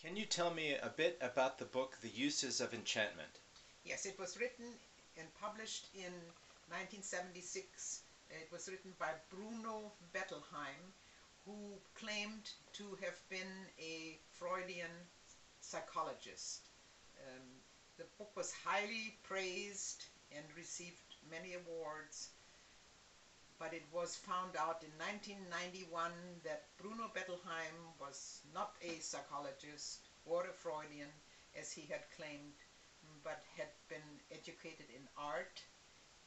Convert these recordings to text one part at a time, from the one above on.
Can you tell me a bit about the book, The Uses of Enchantment? Yes, it was written and published in 1976. It was written by Bruno Bettelheim, who claimed to have been a Freudian psychologist. Um, the book was highly praised and received many awards, but it was found out in 1991 that Bruno Bettelheim was not a psychologist or a Freudian, as he had claimed, but had been educated in art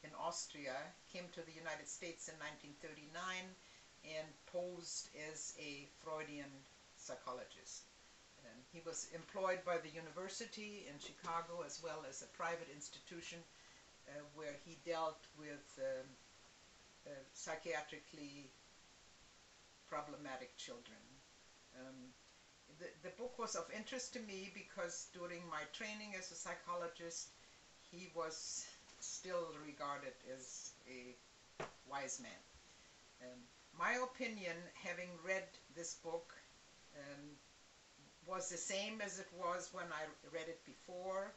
in Austria, came to the United States in 1939, and posed as a Freudian psychologist. He was employed by the university in Chicago as well as a private institution where he dealt with psychiatrically problematic children. Um, the book was of interest to me because during my training as a psychologist, he was still regarded as a wise man. My opinion, having read this book, um, was the same as it was when I read it before,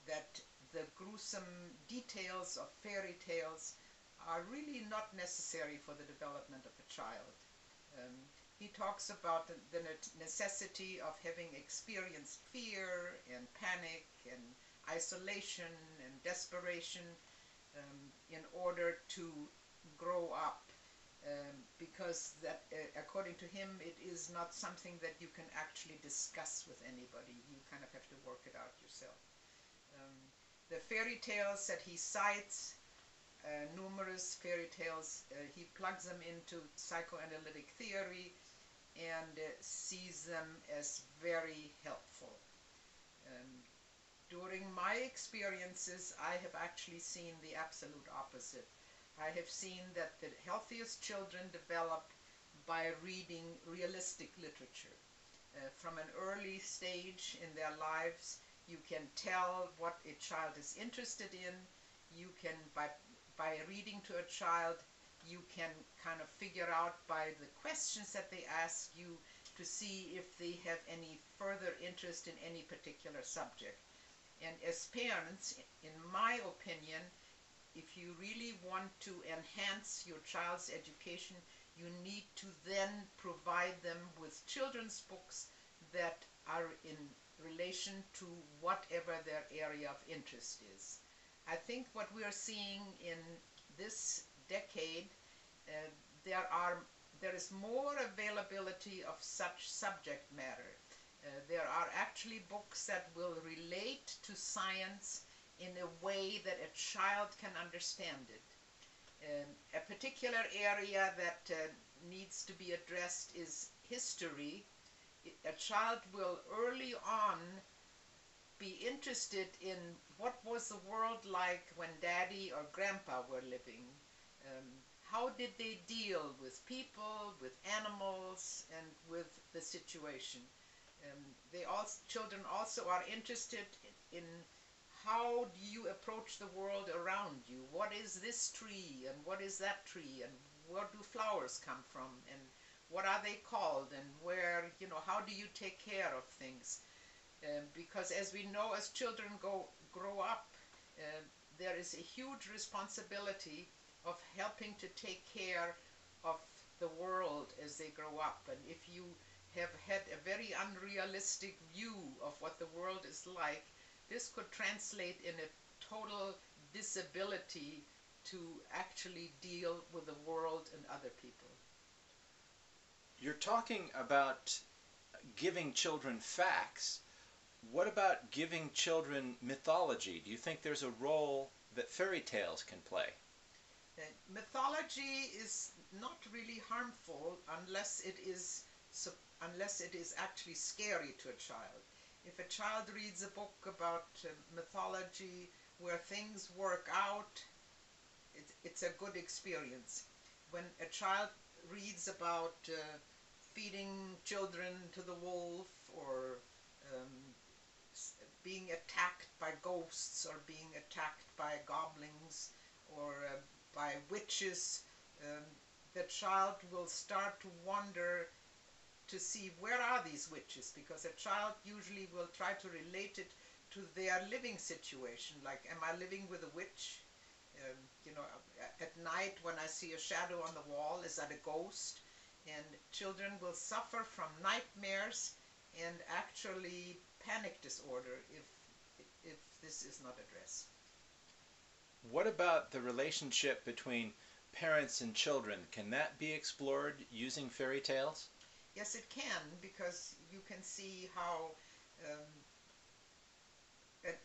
that the gruesome details of fairy tales are really not necessary for the development of a child. Um, he talks about the necessity of having experienced fear and panic and isolation and desperation in order to grow up, because that, according to him, it is not something that you can actually discuss with anybody. You kind of have to work it out yourself. Um, the fairy tales that he cites, numerous fairy tales, he plugs them into psychoanalytic theory and sees them as very helpful. Um, During my experiences, I have actually seen the absolute opposite. I have seen that the healthiest children develop by reading realistic literature. From an early stage in their lives, you can tell what a child is interested in. You can, by reading to a child, you can kind of figure out by the questions that they ask you to see if they have any further interest in any particular subject. And as parents, in my opinion, if you really want to enhance your child's education, you need to then provide them with children's books that are in relation to whatever their area of interest is. I think what we are seeing in this decade, uh, there are there is more availability of such subject matter. There are actually books that will relate to science in a way that a child can understand it. A particular area that needs to be addressed is history. A child will early on be interested in what was the world like when daddy or grandpa were living. How did they deal with people, with animals, and with the situation? Children also are interested in how do you approach the world around you? What is this tree and what is that tree and where do flowers come from and what are they called and where, how do you take care of things? Because as we know, as children grow up, uh, there is a huge responsibility of helping to take care of the world as they grow up. And if you have had a very unrealistic view of what the world is like, this could translate in a total disability to actually deal with the world and other people. You're talking about giving children facts. What about giving children mythology? Do you think there's a role that fairy tales can play? Mythology is not really harmful unless it is actually scary to a child. If a child reads a book about mythology where things work out, it's a good experience. When a child reads about feeding children to the wolf or um, being attacked by ghosts or being attacked by goblins or by witches, um, the child will start to wonder to see where are these witches, because a child usually will try to relate it to their living situation. Like, am I living with a witch? You know, at night when I see a shadow on the wall, is that a ghost? And children will suffer from nightmares and actually panic disorder if this is not addressed. What about the relationship between parents and children? Can that be explored using fairy tales? Yes, it can, because you can see how um,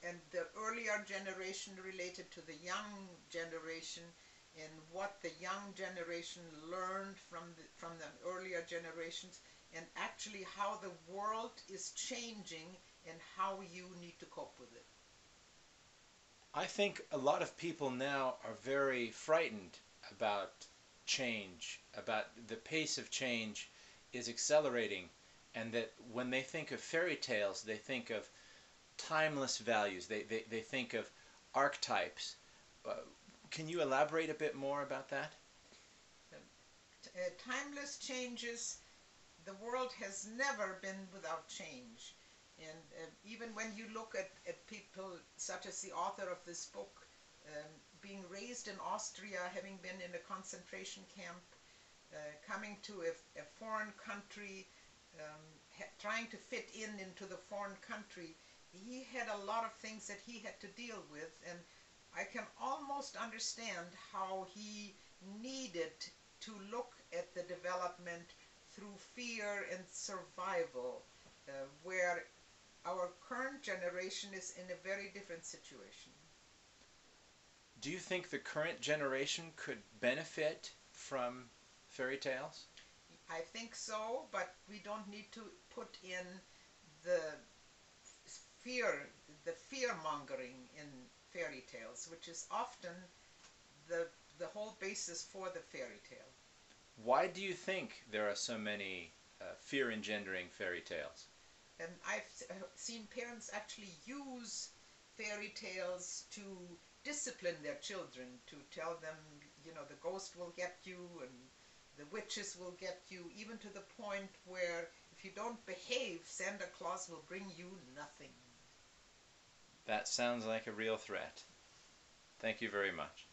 and the earlier generation related to the young generation, and what the young generation learned from the earlier generations, and actually how the world is changing and how you need to cope with it. I think a lot of people now are very frightened about change, about the pace of change is accelerating, and that when they think of fairy tales, they think of timeless values, they think of archetypes. Uh, can you elaborate a bit more about that? Timeless changes. The world has never been without change. And even when you look at people such as the author of this book, being raised in Austria, having been in a concentration camp, coming to a foreign country, trying to fit into the foreign country, he had a lot of things that he had to deal with. And I can almost understand how he needed to look at the development through fear and survival, where our current generation is in a very different situation. Do you think the current generation could benefit from fairy tales? I think so, but we don't need to put in the fear, the fear mongering in fairy tales, which is often the the whole basis for the fairy tale. Why do you think there are so many fear-engendering fairy tales? And I've seen parents actually use fairy tales to discipline their children, to tell them, you know, the ghost will get you and the witches will get you, even to the point where if you don't behave, Santa Claus will bring you nothing. That sounds like a real threat. Thank you very much.